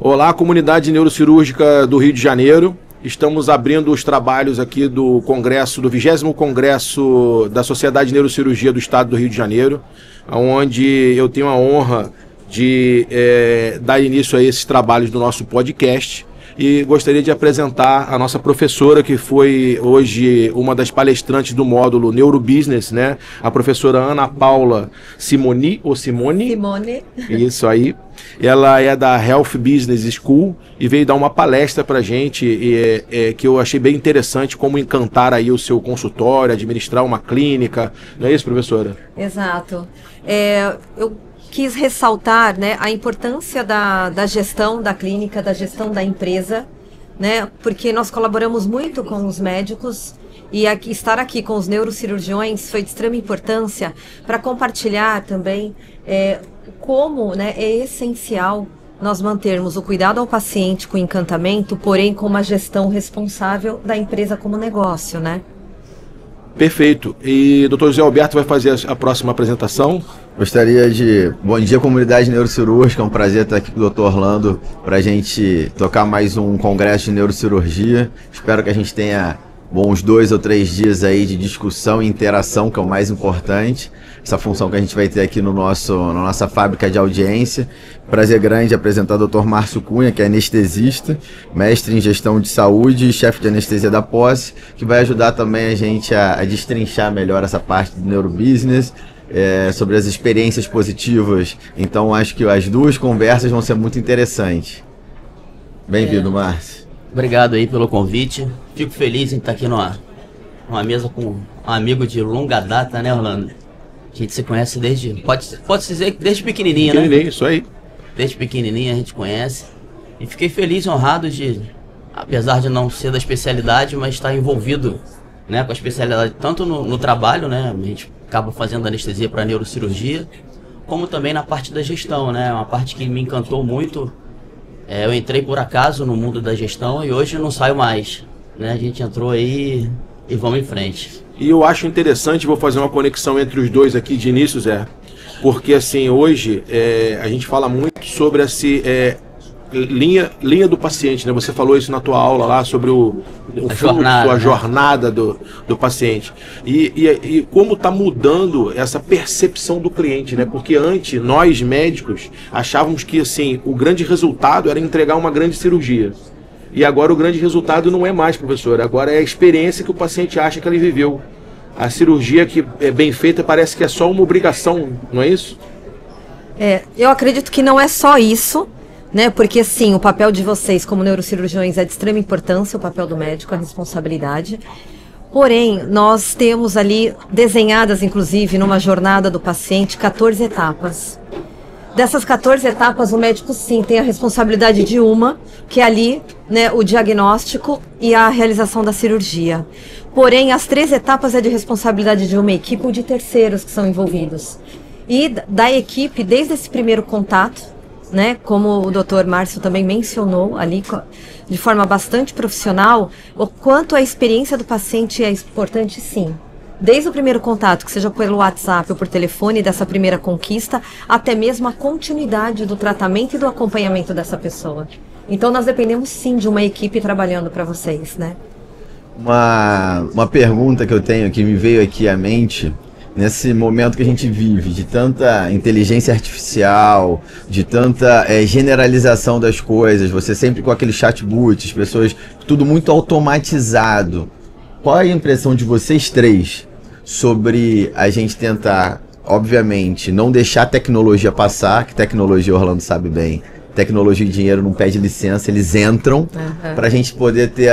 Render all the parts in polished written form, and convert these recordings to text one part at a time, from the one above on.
Olá, comunidade neurocirúrgica do Rio de Janeiro. Estamos abrindo os trabalhos aqui do Congresso, do 20º Congresso da Sociedade de Neurocirurgia do Estado do Rio de Janeiro, onde eu tenho a honra de dar início a esses trabalhos do nosso podcast. E gostaria de apresentar a nossa professora, que foi hoje uma das palestrantes do módulo Neurobusiness, né? A professora Ana Paula Simoni, ou Simone? Simone. Isso aí. Ela é da Health Business School e veio dar uma palestra pra gente que eu achei bem interessante, como encantar aí o seu consultório, administrar uma clínica. Não é isso, professora? Exato. Eu quis ressaltar, né, a importância da gestão da clínica, da gestão da empresa, né, porque nós colaboramos muito com os médicos e estar aqui com os neurocirurgiões foi de extrema importância para compartilhar também como, né, é essencial nós mantermos o cuidado ao paciente com encantamento, porém com uma gestão responsável da empresa como negócio, né? Perfeito. E o Dr. José Alberto vai fazer a próxima apresentação. Gostaria de... Bom dia, comunidade neurocirúrgica. É um prazer estar aqui com o Dr. Orlando para a gente tocar mais um congresso de neurocirurgia. Espero que a gente tenha bons 2 ou 3 dias aí de discussão e interação, que é o mais importante. Essa função que a gente vai ter aqui na nossa fábrica de audiência. Prazer grande apresentar o Dr. Márcio Cunha, que é anestesista, mestre em gestão de saúde e chefe de anestesia da posse, que vai ajudar também a gente a destrinchar melhor essa parte do neurobusiness, sobre as experiências positivas. Então acho que as duas conversas vão ser muito interessantes. Bem-vindo, Márcio. Obrigado aí pelo convite. Fico feliz em estar aqui numa mesa com um amigo de longa data, né, Orlando? A gente se conhece desde, pode dizer que desde pequenininha, né? Isso aí. Desde pequenininha a gente conhece. E fiquei feliz e honrado de, apesar de não ser da especialidade, mas estar envolvido, né, com a especialidade tanto no trabalho, né? A gente acaba fazendo anestesia para neurocirurgia, como também na parte da gestão, né? Uma parte que me encantou muito. Eu entrei por acaso no mundo da gestão e hoje não saio mais, né? A gente entrou aí e vamos em frente. E eu acho interessante, vou fazer uma conexão entre os dois aqui de início, Zé, porque assim, hoje a gente fala muito sobre essa linha do paciente, né? Você falou isso na tua aula lá sobre a jornada do paciente. E como está mudando essa percepção do cliente, né? Porque antes, nós médicos achávamos que assim, o grande resultado era entregar uma grande cirurgia. E agora o grande resultado não é mais, professor, agora é a experiência que o paciente acha que ele viveu. A cirurgia que é bem feita parece que é só uma obrigação, não é isso? Eu acredito que não é só isso, né? Porque sim, o papel de vocês como neurocirurgiões é de extrema importância, o papel do médico, a responsabilidade. Porém, nós temos ali desenhadas, inclusive, numa jornada do paciente, 14 etapas. Dessas 14 etapas, o médico sim tem a responsabilidade de uma, que é ali, né, o diagnóstico e a realização da cirurgia. Porém, as 3 etapas é de responsabilidade de uma equipe ou de terceiros que são envolvidos. E da equipe, desde esse primeiro contato, né, como o Dr. Márcio também mencionou ali, de forma bastante profissional, o quanto a experiência do paciente é importante, sim. Desde o primeiro contato, que seja pelo WhatsApp ou por telefone, dessa primeira conquista, até mesmo a continuidade do tratamento e do acompanhamento dessa pessoa. Então nós dependemos sim de uma equipe trabalhando para vocês, né? Uma pergunta que eu tenho, que me veio aqui à mente, nesse momento que a gente vive, de tanta inteligência artificial, de tanta generalização das coisas, você sempre com aquele chatbot, as pessoas, tudo muito automatizado. Qual é a impressão de vocês três sobre a gente tentar, obviamente, não deixar a tecnologia passar, que tecnologia, o Orlando sabe bem, tecnologia e dinheiro não pede licença, eles entram, para a gente poder ter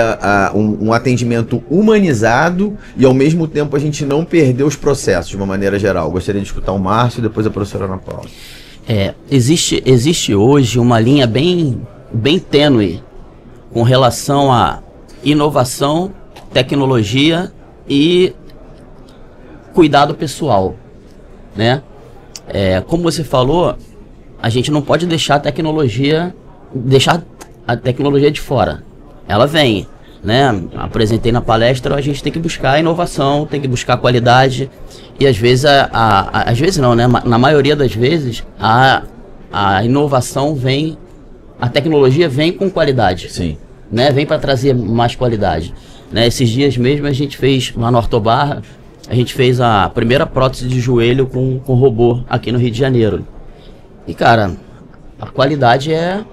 um atendimento humanizado e ao mesmo tempo a gente não perder os processos de uma maneira geral. Gostaria de escutar o Márcio e depois a professora Ana Paula. Existe hoje uma linha bem tênue com relação a inovação, tecnologia e cuidado pessoal, né? Como você falou, a gente não pode deixar a tecnologia de fora. Ela vem, né? Apresentei na palestra, a gente tem que buscar inovação, tem que buscar qualidade e às vezes às vezes não, né? Na maioria das vezes a inovação vem a tecnologia vem com qualidade. Sim. Né? Vem para trazer mais qualidade. Né? Esses dias mesmo a gente fez, lá no Ortobarra, a gente fez a primeira prótese de joelho com robô aqui no Rio de Janeiro. E, cara, a qualidade é...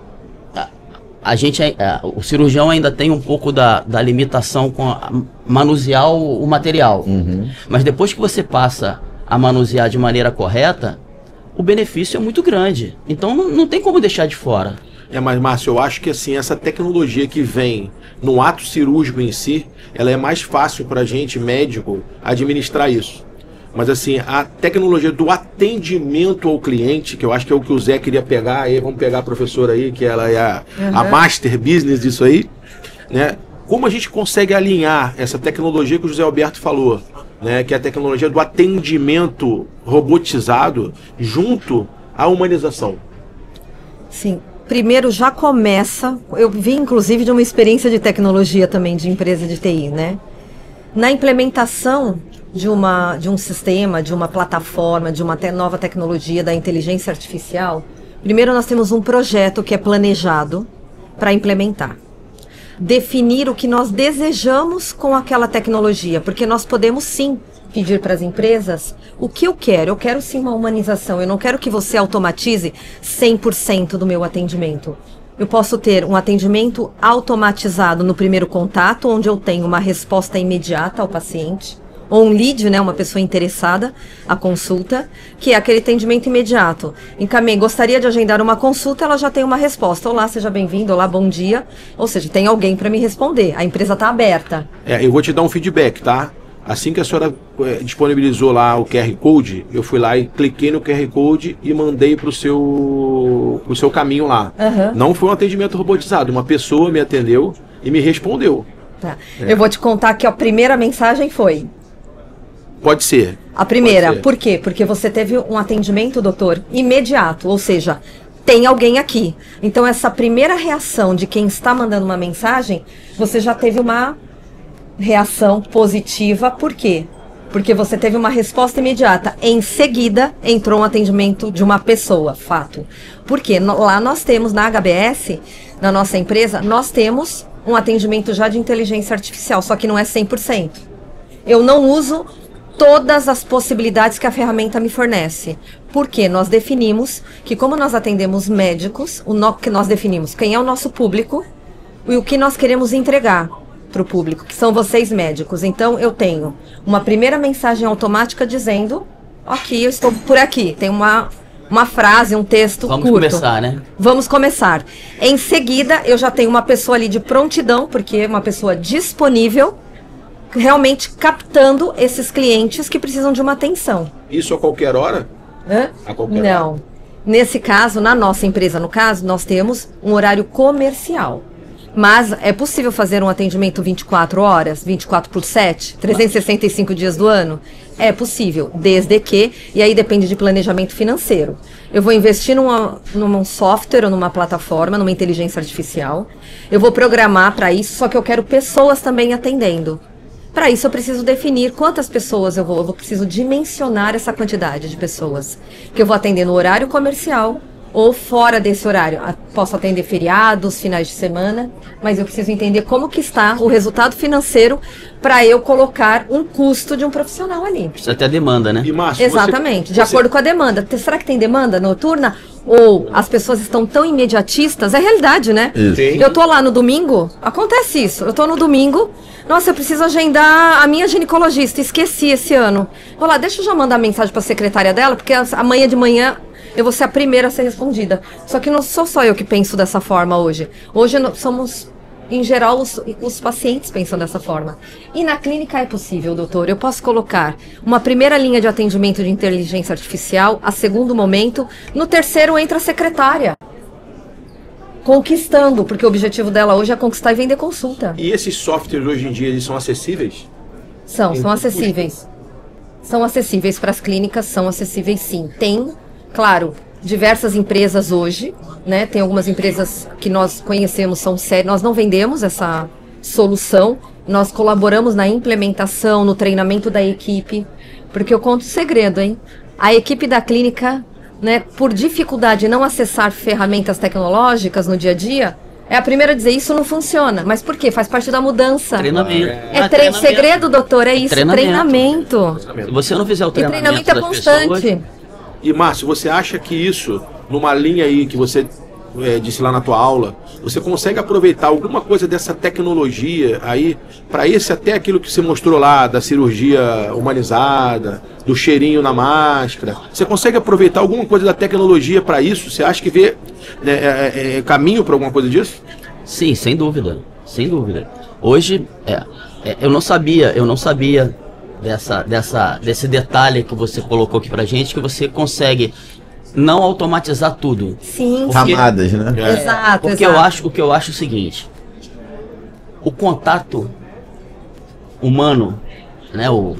o cirurgião ainda tem um pouco da limitação com manusear o material. Mas depois que você passa a manusear de maneira correta, o benefício é muito grande. Então não tem como deixar de fora. Mas Márcio, eu acho que assim, essa tecnologia que vem no ato cirúrgico em si, ela é mais fácil para a gente, médico, administrar isso. Mas assim, a tecnologia do atendimento ao cliente, que eu acho que é o que o Zé queria pegar, aí vamos pegar a professora aí, que ela é a master business disso aí, né? Como a gente consegue alinhar essa tecnologia que o José Alberto falou, né? Que é a tecnologia do atendimento robotizado junto à humanização? Sim. Primeiro já começa, eu vi inclusive de uma experiência de tecnologia também, de empresa de TI, né? Na implementação de um sistema, de uma plataforma, de uma nova tecnologia da inteligência artificial, primeiro nós temos um projeto que é planejado para implementar. Definir o que nós desejamos com aquela tecnologia, porque nós podemos sim pedir para as empresas o que eu quero sim uma humanização, eu não quero que você automatize 100% do meu atendimento. Eu posso ter um atendimento automatizado no primeiro contato, onde eu tenho uma resposta imediata ao paciente, ou um lead, né, uma pessoa interessada à consulta, que é aquele atendimento imediato. Encaminhei, gostaria de agendar uma consulta, ela já tem uma resposta. Olá, seja bem-vindo, olá, bom dia. Ou seja, tem alguém para me responder, a empresa está aberta. Eu vou te dar um feedback, tá? Assim que a senhora disponibilizou lá o QR Code, eu fui lá e cliquei no QR Code e mandei pro seu caminho lá. Não foi um atendimento robotizado, uma pessoa me atendeu e me respondeu. Tá. Eu vou te contar que a primeira mensagem foi... Pode ser. A primeira, por quê? Porque você teve um atendimento, doutor, imediato, ou seja, tem alguém aqui. Então essa primeira reação de quem está mandando uma mensagem, você já teve uma reação positiva, por quê? Porque você teve uma resposta imediata. Em seguida, entrou um atendimento de uma pessoa, fato. Porque lá nós temos, na HBS, na nossa empresa, nós temos um atendimento já de inteligência artificial, só que não é 100%. Eu não uso todas as possibilidades que a ferramenta me fornece. Porque nós definimos que, como nós atendemos médicos, nós definimos quem é o nosso público e o que nós queremos entregar para o público, que são vocês médicos. Então eu tenho uma primeira mensagem automática dizendo: aqui, eu estou por aqui. Tem uma frase, um texto curto. Vamos começar, né? Vamos começar. Em seguida, eu já tenho uma pessoa ali de prontidão, porque é uma pessoa disponível, realmente captando esses clientes que precisam de uma atenção. Isso a qualquer hora? A qualquer hora? Não. Nesse caso, na nossa empresa, no caso, nós temos um horário comercial. Mas é possível fazer um atendimento 24 horas, 24/7, 365 dias do ano? É possível, desde que, e aí depende de planejamento financeiro. Eu vou investir num software ou numa plataforma, numa inteligência artificial. Eu vou programar para isso, só que eu quero pessoas também atendendo. Para isso eu preciso definir quantas pessoas eu preciso dimensionar essa quantidade de pessoas que eu vou atender no horário comercial ou fora desse horário. Posso atender feriados, finais de semana, mas eu preciso entender como que está o resultado financeiro para eu colocar um custo de um profissional ali. Precisa ter a demanda, né? E, Márcio, exatamente, de acordo com a demanda. Será que tem demanda noturna? Ou as pessoas estão tão imediatistas? É realidade, né? Isso. Eu tô lá no domingo, acontece isso. Eu tô no domingo, nossa, eu preciso agendar a minha ginecologista, esqueci esse ano. Vou lá, deixa eu já mandar mensagem para a secretária dela, porque amanhã de manhã eu vou ser a primeira a ser respondida. Só que não sou só eu que penso dessa forma hoje. Hoje somos, em geral, os pacientes pensam dessa forma. E na clínica é possível, doutor. Eu posso colocar uma primeira linha de atendimento de inteligência artificial, a segundo momento, no terceiro entra a secretária. Conquistando, porque o objetivo dela hoje é conquistar e vender consulta. E esses softwares hoje em dia, eles são acessíveis? São acessíveis. São acessíveis para as clínicas, são acessíveis sim. Tem, claro, diversas empresas hoje, né? Tem algumas empresas que nós conhecemos, são sérias, nós não vendemos essa solução, nós colaboramos na implementação, no treinamento da equipe, porque eu conto um segredo, hein? A equipe da clínica né, por dificuldade em não acessar ferramentas tecnológicas no dia a dia, é a primeira a dizer, isso não funciona. Mas por quê? Faz parte da mudança. Treinamento. Treinamento. Segredo, doutor, é isso, treinamento. Se você não fizer o E treinamento treinamento é constante. pessoas, E Márcio, você acha que isso, numa linha aí que você disse lá na tua aula, você consegue aproveitar alguma coisa dessa tecnologia aí para esse até aquilo que você mostrou lá da cirurgia humanizada, do cheirinho na máscara? Você consegue aproveitar alguma coisa da tecnologia para isso? Você acha que vê caminho para alguma coisa disso? Sim, sem dúvida, sem dúvida. Hoje, eu não sabia desse detalhe que você colocou aqui pra gente, que você consegue não automatizar tudo. Sim. Camadas, né? Exato, Porque exato. o que eu acho é o seguinte, o contato humano, né, o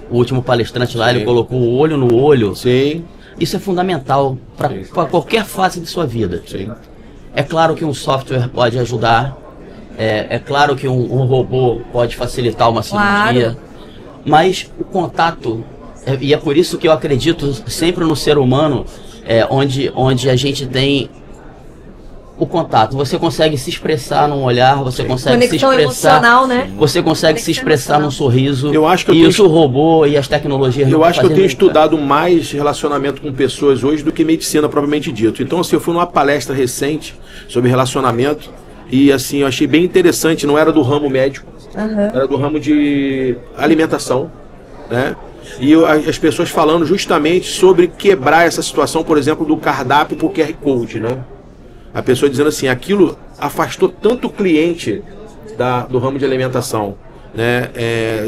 último palestrante lá, ele colocou o olho no olho. Sim. Isso é fundamental para qualquer fase de sua vida. Sim. É claro que um software pode ajudar, é claro que um robô pode facilitar uma cirurgia, mas o contato, e é por isso que eu acredito sempre no ser humano, onde a gente tem o contato. Você consegue se expressar num olhar, você consegue Conexão se expressar, emocional, né? você consegue se Conexão expressar emocional. num sorriso. Eu acho que eu e tenho isso o robô e as tecnologias. Eu não acho que eu fazem tenho nunca. estudado mais relacionamento com pessoas hoje do que medicina propriamente dito. Então, assim, eu fui numa palestra recente sobre relacionamento e, assim, eu achei bem interessante. Não era do ramo médico, era do ramo de alimentação, né? E as pessoas falando justamente sobre quebrar essa situação, por exemplo, do cardápio por QR Code, né? A pessoa dizendo assim, aquilo afastou tanto o cliente do ramo de alimentação, né,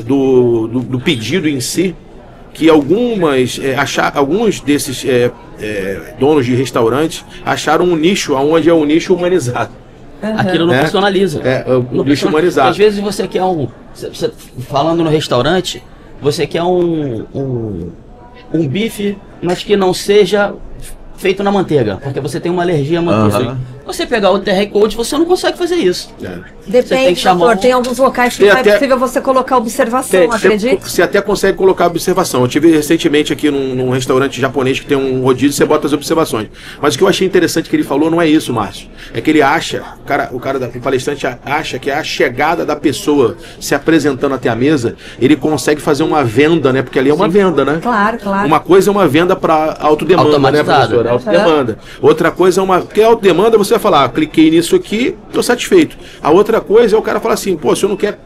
do pedido em si, que alguns desses donos de restaurantes acharam um nicho, onde é um nicho humanizado. Aquilo não personaliza. O nicho humanizado. Às vezes você quer falando no restaurante, você quer um bife, mas que não seja feito na manteiga, porque você tem uma alergia à manteiga. Você pegar o QR Code, você não consegue fazer isso. Você tem Depende, que chamar doutor, tem alguns locais que não é possível você colocar observação, acredita? Você até consegue colocar observação. Eu tive recentemente aqui num restaurante japonês que tem um rodízio, você bota as observações. Mas o que eu achei interessante que ele falou não é isso, Márcio. É que ele acha, o palestrante acha que a chegada da pessoa se apresentando até a mesa, ele consegue fazer uma venda, né? Porque ali é uma venda, né? Claro, claro. Uma coisa é uma venda para autodemanda, né, professor? Autodemanda. Outra coisa é porque autodemanda você vai falar, cliquei nisso aqui, estou satisfeito. A outra coisa é o cara falar assim, pô, se eu não quer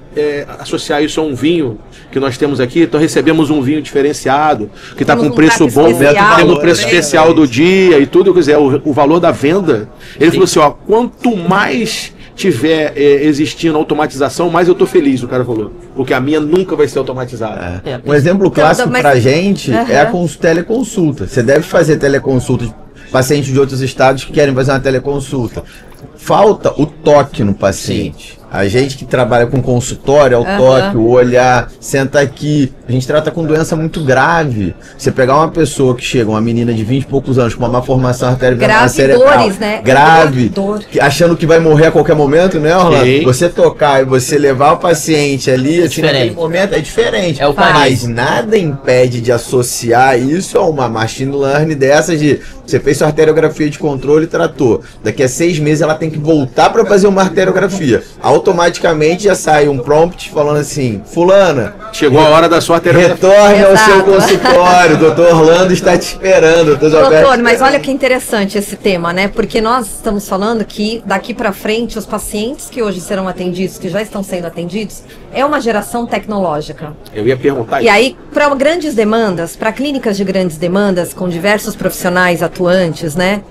associar isso a um vinho que nós temos aqui, então recebemos um vinho diferenciado, que está com preço bom, temos o preço especial do dia e tudo, quer dizer, o valor da venda. Ele falou assim, ó, quanto mais tiver existindo automatização, mais eu tô feliz, o cara falou. Porque a minha nunca vai ser automatizada. Um exemplo clássico pra gente é a teleconsulta. Você deve fazer teleconsulta de pacientes de outros estados que querem fazer uma teleconsulta. Falta o toque no paciente. A gente que trabalha com consultório, é o toque, o olhar, senta aqui. A gente trata com doença muito grave. Você pegar uma pessoa que chega, uma menina de 20 e poucos anos, com uma malformação arterial cerebral, dores, né? grave, Dor. achando que vai morrer a qualquer momento, né, Orlando? Sim. Você tocar e você levar o paciente ali, assim, naquele momento, é diferente. É o Mas nada impede de associar isso a uma machine learning dessas de você fez sua arteriografia de controle e tratou. Daqui a 6 meses ela tem que voltar para fazer uma arteriografia. Automaticamente já sai um prompt falando assim, fulana, Chegou a hora da sua arteriografia. retorne ao seu Exato. consultório, o doutor Orlando está te esperando. Doutor, mas olha que interessante esse tema, né? Porque nós estamos falando que daqui para frente os pacientes que hoje serão atendidos, que já estão sendo atendidos, é uma geração tecnológica. Eu ia perguntar E aí, para grandes demandas, para clínicas de grandes demandas, com diversos profissionais atuantes, né?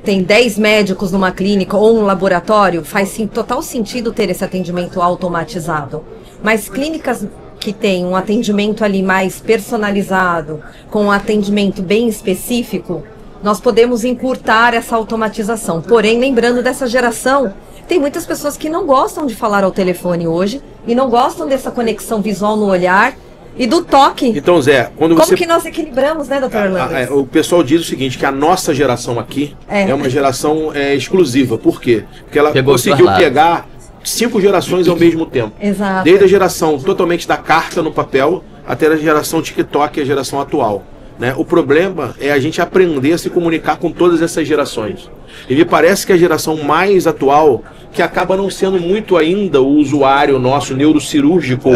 Tem 10 médicos numa clínica ou um laboratório, faz sim, total sentido ter esse atendimento automatizado. Mas clínicas que têm um atendimento ali mais personalizado, com um atendimento bem específico, nós podemos encurtar essa automatização. Porém, lembrando dessa geração, tem muitas pessoas que não gostam de falar ao telefone hoje e não gostam dessa conexão visual no olhar e do toque. Então, Zé, quando Como você... que nós equilibramos, né, doutor Orlando? O pessoal diz o seguinte, que a nossa geração aqui é uma geração exclusiva. Por quê? Porque ela conseguiu pegar 5 gerações ao mesmo tempo. Exato. Desde a geração totalmente da carta no papel até a geração TikTok, a geração atual. né? O problema é a gente aprender a se comunicar com todas essas gerações. E me parece que a geração mais atual, que acaba não sendo muito ainda o usuário nosso neurocirúrgico,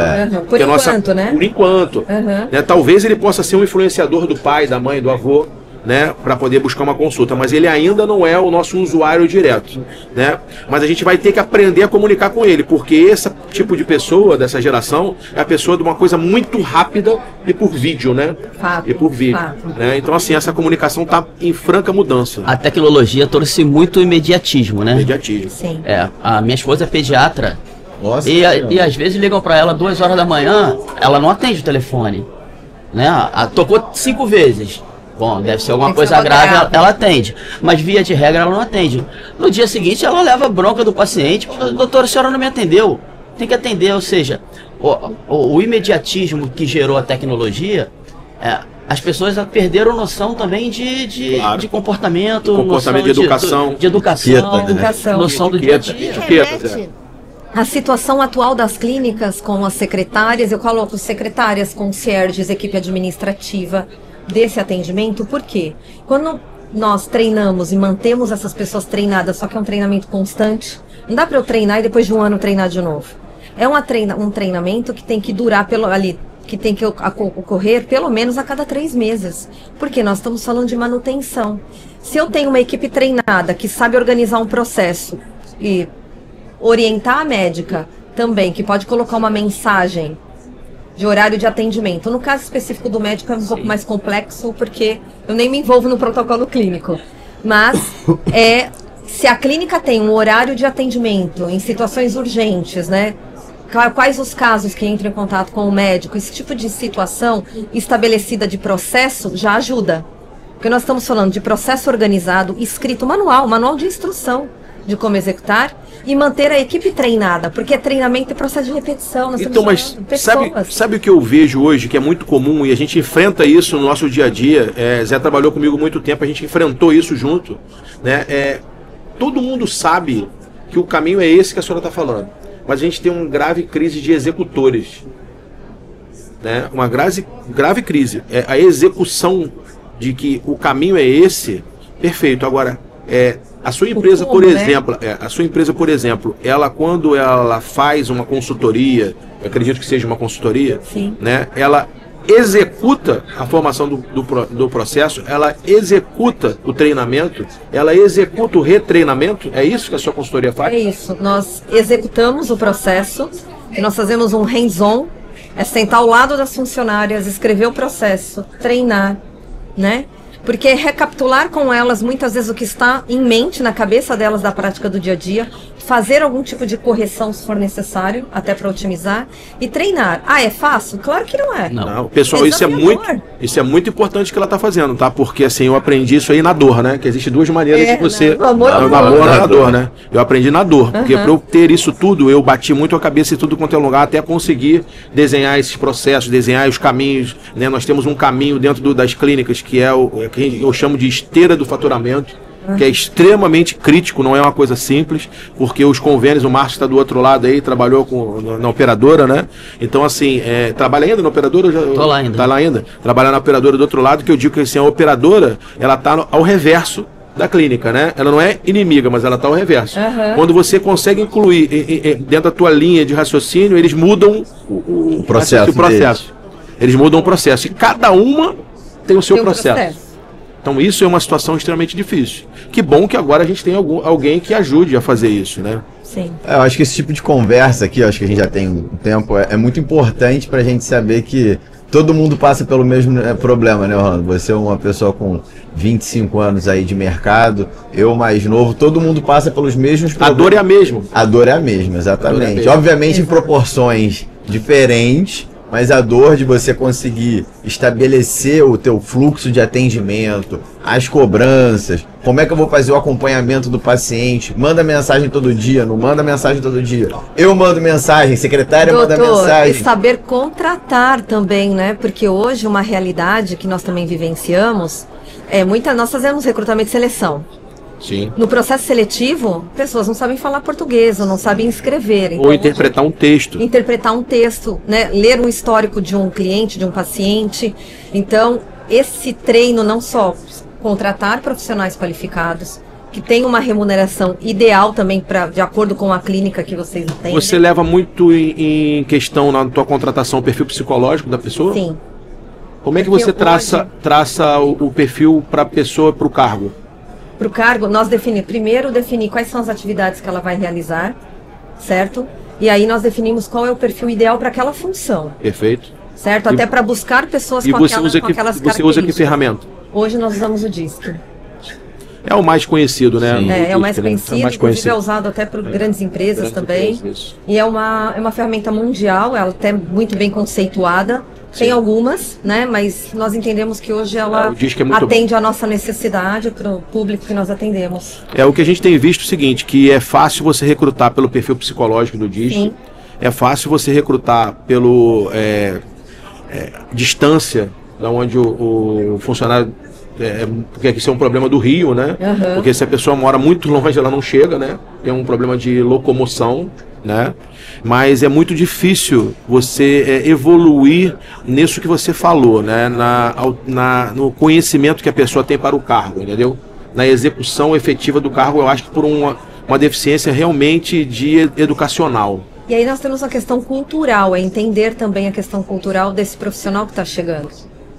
Por enquanto, né? Por enquanto. Né? Talvez ele possa ser um influenciador do pai, da mãe, do avô, né, para poder buscar uma consulta, mas ele ainda não é o nosso usuário direto, né? Mas a gente vai ter que aprender a comunicar com ele, porque esse tipo de pessoa, dessa geração, é a pessoa de uma coisa muito rápida e por vídeo, né? Fato, e por vídeo, fato. né? Então, assim, essa comunicação está em franca mudança. A tecnologia trouxe muito imediatismo, né? Imediatismo. Sim. A minha esposa é pediatra. Nossa, E às vezes ligam para ela 2 horas da manhã, ela não atende o telefone, né? Tocou 5 vezes. Bom, deve ser alguma Tem que coisa ser grave, grave. ela atende. Mas via de regra ela não atende. No dia seguinte ela leva bronca do paciente. Doutora, a senhora não me atendeu. Tem que atender, ou seja, o imediatismo que gerou a tecnologia, as pessoas perderam noção também de comportamento, Comportamento, noção de educação. de educação, Etiqueta, né? Educação. noção do dia a dia. Etiquetas, A situação atual das clínicas com as secretárias, eu coloco secretárias, concierges, equipe administrativa desse atendimento, por quê? Quando nós treinamos e mantemos essas pessoas treinadas, só que é um treinamento constante, não dá para eu treinar e depois de um ano treinar de novo. É um treinamento que tem que durar que tem que ocorrer pelo menos a cada 3 meses, porque nós estamos falando de manutenção. Se eu tenho uma equipe treinada que sabe organizar um processo e orientar a médica também, que pode colocar uma mensagem de horário de atendimento. No caso específico do médico é um pouco mais complexo, porque eu nem me envolvo no protocolo clínico. Mas se a clínica tem um horário de atendimento em situações urgentes, né? Quais os casos que entram em contato com o médico, esse tipo de situação estabelecida de processo já ajuda. Porque nós estamos falando de processo organizado, escrito, manual de instrução de como executar e manter a equipe treinada, porque treinamento é processo de repetição. Nós Então, mas pessoas. sabe o que eu vejo hoje, que é muito comum, e a gente enfrenta isso no nosso dia a dia, Zé trabalhou comigo há muito tempo, a gente enfrentou isso junto, né? Todo mundo sabe que o caminho é esse que a senhora está falando, mas a gente tem uma grave crise de executores, né? Uma grave crise. A execução de que o caminho é esse, perfeito. Agora, a sua empresa, por exemplo, ela quando ela faz uma consultoria, eu acredito que seja uma consultoria, Sim. né? Ela executa a formação do processo, ela executa o treinamento, ela executa o retreinamento. É isso que a sua consultoria faz? É isso. Nós executamos o processo e nós fazemos um hands-on, sentar ao lado das funcionárias, escrever o processo, treinar, né? Porque recapitular com elas muitas vezes o que está em mente na cabeça delas da prática do dia a dia, fazer algum tipo de correção se for necessário, até para otimizar, e treinar. É fácil? Claro que não é. Não, pessoal, isso é muito importante que ela está fazendo, tá? Porque assim, eu aprendi isso aí na dor, né? Que existe 2 maneiras de você... No amor ou na dor, né? Eu aprendi na dor, porque para eu ter isso tudo, eu bati muito a cabeça em tudo quanto é lugar, até conseguir desenhar esses processos, desenhar os caminhos, né? Nós temos um caminho dentro das clínicas, que é que eu chamo de esteira do faturamento, que é extremamente crítico, não é uma coisa simples, porque os convênios, o Márcio está do outro lado aí, trabalhou na operadora, né? Então, assim, trabalha ainda na operadora? Tô lá ainda. Tá lá ainda? Trabalha na operadora do outro lado, que eu digo que assim, a operadora, ela tá ao reverso da clínica, né? Ela não é inimiga, mas ela tá ao reverso. Quando você consegue incluir dentro da tua linha de raciocínio, eles mudam o processo. Eles mudam o processo. E cada uma tem o seu processo. Então isso é uma situação extremamente difícil. Que bom que agora a gente tem alguém que ajude a fazer isso, né? Sim. Eu acho que esse tipo de conversa aqui, acho que a gente já tem um tempo, é muito importante pra gente saber que todo mundo passa pelo mesmo problema, né, Orlando? Você é uma pessoa com 25 anos aí de mercado, eu mais novo, todo mundo passa pelos mesmos problemas. A dor é a mesma. A dor é a mesma, exatamente. A dor é a mesma. Obviamente em proporções diferentes, mas a dor de você conseguir estabelecer o teu fluxo de atendimento, as cobranças, como é que eu vou fazer o acompanhamento do paciente, manda mensagem todo dia, não manda mensagem todo dia, eu mando mensagem, secretária manda mensagem. E saber contratar também, né? Porque hoje uma realidade que nós também vivenciamos, nós fazemos recrutamento e seleção. Sim. No processo seletivo, pessoas não sabem falar português, ou não sabem escrever. Então, ou interpretar um texto. Interpretar um texto, né? Ler um histórico de um cliente, de um paciente. Então, esse treino não só contratar profissionais qualificados, que tem uma remuneração ideal também de acordo com a clínica que vocês têm. Você leva muito em questão na tua contratação o perfil psicológico da pessoa? Sim. Como é que você traça o perfil para a pessoa, para o cargo? Para o cargo, nós primeiro definir quais são as atividades que ela vai realizar, certo? E aí nós definimos qual é o perfil ideal para aquela função. Perfeito. Certo? Até para buscar pessoas com aquelas características. Você usa que ferramenta? Hoje nós usamos o DISC. É o mais conhecido, né? É o mais conhecido, inclusive é usado até por grandes empresas também. E é uma ferramenta mundial, ela até muito bem conceituada. Tem algumas, né? Mas nós entendemos que hoje ela atende a nossa necessidade para o público que nós atendemos. É o que a gente tem visto o seguinte, que é fácil você recrutar pelo perfil psicológico do DISC. Sim. É fácil você recrutar pelo distância, da onde o funcionário... porque isso é um problema do Rio, né? Uhum. Porque se a pessoa mora muito longe, ela não chega, né? Tem um problema de locomoção, né? Mas é muito difícil você evoluir nisso que você falou, né? No conhecimento que a pessoa tem para o cargo, entendeu? Na execução efetiva do cargo, eu acho que por uma deficiência realmente educacional. E aí nós temos uma questão cultural, é entender também a questão cultural desse profissional que está chegando.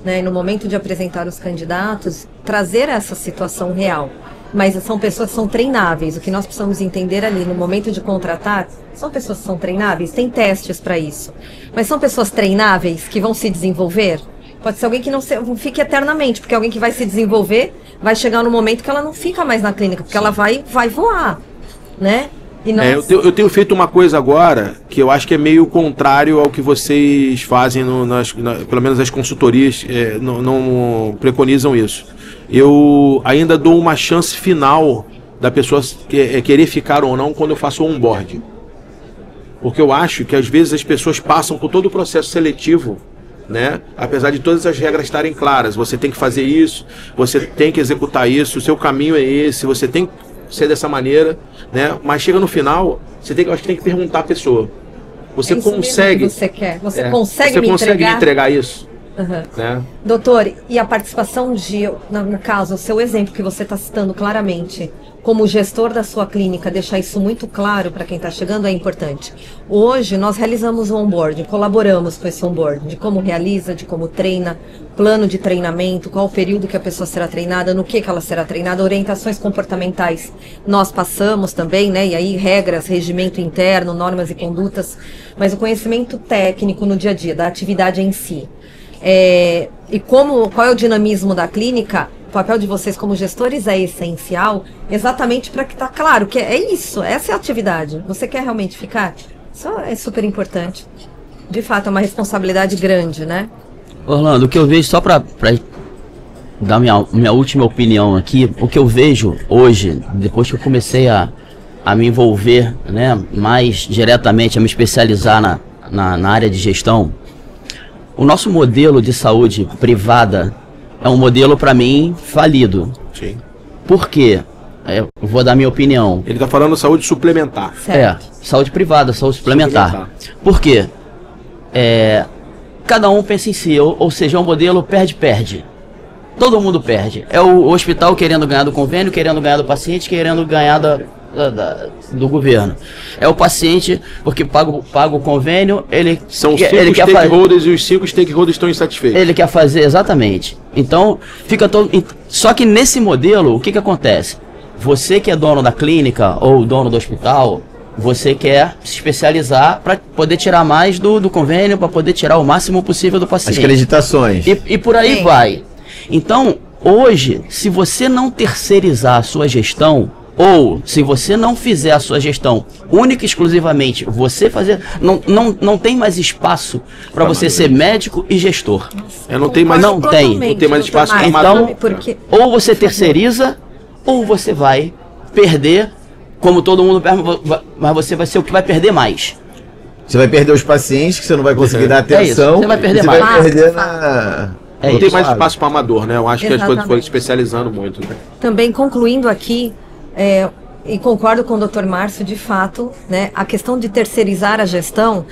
Né, no momento de apresentar os candidatos, trazer essa situação real. Mas são pessoas que são treináveis. O que nós precisamos entender ali, no momento de contratar, são pessoas que são treináveis, tem testes para isso. Mas são pessoas treináveis que vão se desenvolver? Pode ser alguém que não fique eternamente, porque alguém que vai se desenvolver, vai chegar no momento que ela não fica mais na clínica, porque ela vai voar, né? Eu tenho feito uma coisa agora que eu acho que é meio contrário ao que vocês fazem, pelo menos as consultorias não preconizam isso. Eu ainda dou uma chance final da pessoa querer ficar ou não quando eu faço o onboard. Porque eu acho que às vezes as pessoas passam por todo o processo seletivo, né? Apesar de todas as regras estarem claras, você tem que fazer isso, você tem que executar isso, o seu caminho é esse, você tem que ser dessa maneira, né? Mas chega no final, eu acho que tem que perguntar à pessoa. Você consegue? Você quer? Você consegue me entregar isso? Uhum. Né? Doutor, e a participação no caso, o seu exemplo que você está citando claramente, como gestor da sua clínica, deixar isso muito claro para quem está chegando é importante. Hoje nós realizamos o onboarding, colaboramos com esse onboarding, de como realiza, de como treina, plano de treinamento, qual o período que a pessoa será treinada, no que ela será treinada, orientações comportamentais nós passamos também, né? E aí regras, regimento interno, normas e condutas, mas o conhecimento técnico no dia a dia, da atividade em si. E qual é o dinamismo da clínica? O papel de vocês como gestores é essencial, exatamente para que tá claro que é isso, essa é a atividade. Você quer realmente ficar? Isso é super importante. De fato, é uma responsabilidade grande, né? Orlando, o que eu vejo, só para dar minha última opinião aqui, o que eu vejo hoje, depois que eu comecei a me envolver, né, mais diretamente, a me especializar na área de gestão, o nosso modelo de saúde privada é um modelo, para mim, falido. Sim. Por quê? Eu vou dar minha opinião. Ele está falando saúde suplementar. Certo. Saúde privada, saúde suplementar. Por quê? Cada um pensa em si, ou seja, é um modelo perde-perde. Todo mundo perde. É o hospital querendo ganhar do convênio, querendo ganhar do paciente, querendo ganhar do governo. É o paciente, porque paga o convênio, são os 5 stakeholders e os 5 stakeholders estão insatisfeitos. Ele quer fazer, exatamente. Então, fica todo... Só que nesse modelo, o que acontece? Você que é dono da clínica ou dono do hospital, você quer se especializar para poder tirar mais do convênio, para poder tirar o máximo possível do paciente. As acreditações. E por aí vai. Então, hoje, se você não terceirizar a sua gestão, ou se você não fizer a sua gestão única e exclusivamente, você fazer, não tem mais espaço para você ser médico e gestor. Não tem mais espaço para então, ou você terceiriza, ou você vai perder, como todo mundo perde, mas você vai ser o que vai perder mais. Você vai perder os pacientes, que você não vai conseguir dar atenção. Você vai perder mais. Vai perder não tem mais espaço para amador, né? Eu acho que as coisas foram especializando muito. Né? Também concluindo aqui, e concordo com o Dr. Márcio, de fato, né? A questão de terceirizar a gestão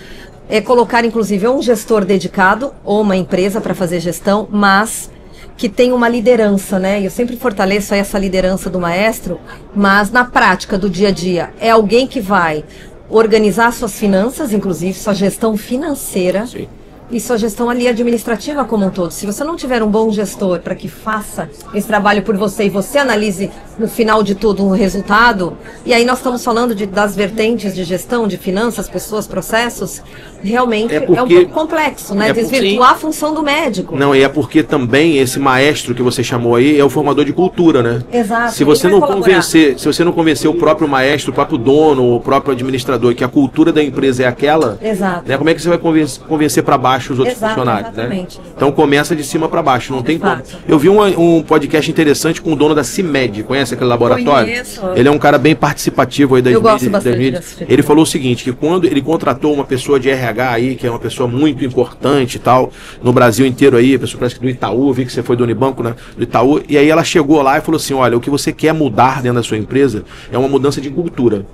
é colocar, inclusive, um gestor dedicado ou uma empresa para fazer gestão, mas que tem uma liderança, né? Eu sempre fortaleço aí essa liderança do maestro, mas na prática do dia a dia, é alguém que vai organizar suas finanças, inclusive sua gestão financeira. Sim. E sua gestão ali administrativa como um todo. Se você não tiver um bom gestor para que faça esse trabalho por você e você analise no final de tudo um resultado, e aí nós estamos falando das vertentes de gestão, de finanças, pessoas, processos, realmente é um pouco complexo, né? Desvirtuar a função do médico. Não, e é porque também esse maestro que você chamou aí é o formador de cultura, né? Exato. Se você não convencer o próprio maestro, o próprio dono, o próprio administrador que a cultura da empresa é aquela, exato, né? Como é que você vai convencer para baixo os outros funcionários, exatamente, né? Então começa de cima para baixo, não tem como. Eu vi um podcast interessante com o dono da CIMED, conhece aquele laboratório? Conheço. Ele é um cara bem participativo aí das mídias. Ele falou o seguinte, que quando ele contratou uma pessoa de RH aí, que é uma pessoa muito importante e tal, no Brasil inteiro aí, a pessoa parece que do Itaú, vi que você foi do Unibanco, né? Do Itaú, e aí ela chegou lá e falou assim, olha, o que você quer mudar dentro da sua empresa é uma mudança de cultura.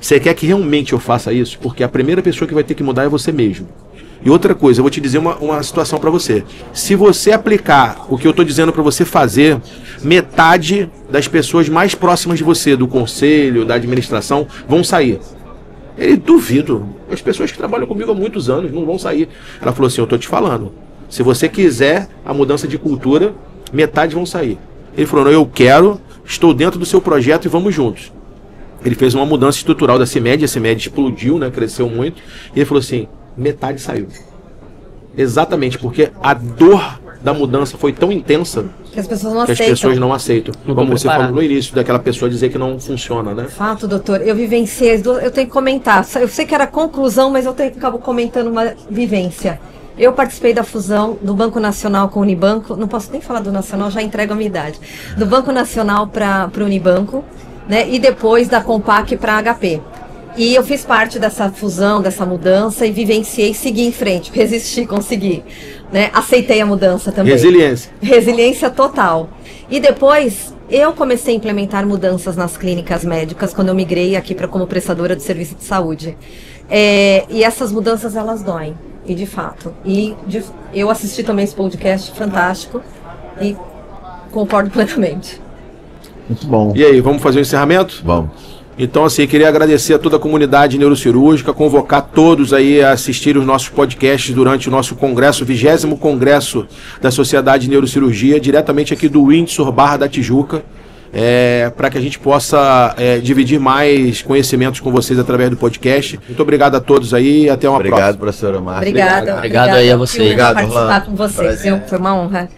Você quer que realmente eu faça isso? Porque a primeira pessoa que vai ter que mudar é você mesmo. E outra coisa, eu vou te dizer uma situação para você. Se você aplicar o que eu estou dizendo para você fazer, metade das pessoas mais próximas de você, do conselho, da administração, vão sair. Ele duvido. As pessoas que trabalham comigo há muitos anos não vão sair. Ela falou assim, eu estou te falando. Se você quiser a mudança de cultura, metade vão sair. Ele falou, não, eu quero, estou dentro do seu projeto e vamos juntos. Ele fez uma mudança estrutural da CIMED, a CIMED explodiu, né, cresceu muito. E ele falou assim, metade saiu. Exatamente, porque a dor da mudança foi tão intensa que as pessoas não que aceitam. as pessoas não aceitam. Como você falou no início, daquela pessoa dizer que não funciona, né? Fato, doutor. Eu vivenciei, eu tenho que comentar. Eu sei que era conclusão, mas eu acabo comentando uma vivência. Eu participei da fusão do Banco Nacional com o Unibanco. Não posso nem falar do Nacional, já entrego a minha idade. Do Banco Nacional para o Unibanco, né? E depois da Compaq para a HP. E eu fiz parte dessa fusão, dessa mudança e vivenciei, segui em frente, resisti, consegui, né? Aceitei a mudança também. Resiliência. Resiliência total. E depois eu comecei a implementar mudanças nas clínicas médicas quando eu migrei aqui para como prestadora de serviço de saúde. E essas mudanças, elas doem, e de fato. Eu assisti também esse podcast fantástico e concordo plenamente. Muito bom. E aí, vamos fazer o encerramento? Vamos. Então, assim, queria agradecer a toda a comunidade neurocirúrgica, convocar todos aí a assistir os nossos podcasts durante o nosso congresso, 20º Congresso da Sociedade de Neurocirurgia, diretamente aqui do Windsor Barra da Tijuca, para que a gente possa dividir mais conhecimentos com vocês através do podcast. Muito obrigado a todos aí e até uma próxima. Obrigado, professora Márcia. Obrigada. Obrigado aí a vocês. Obrigado, participar Orlando. com vocês, viu? Foi uma honra.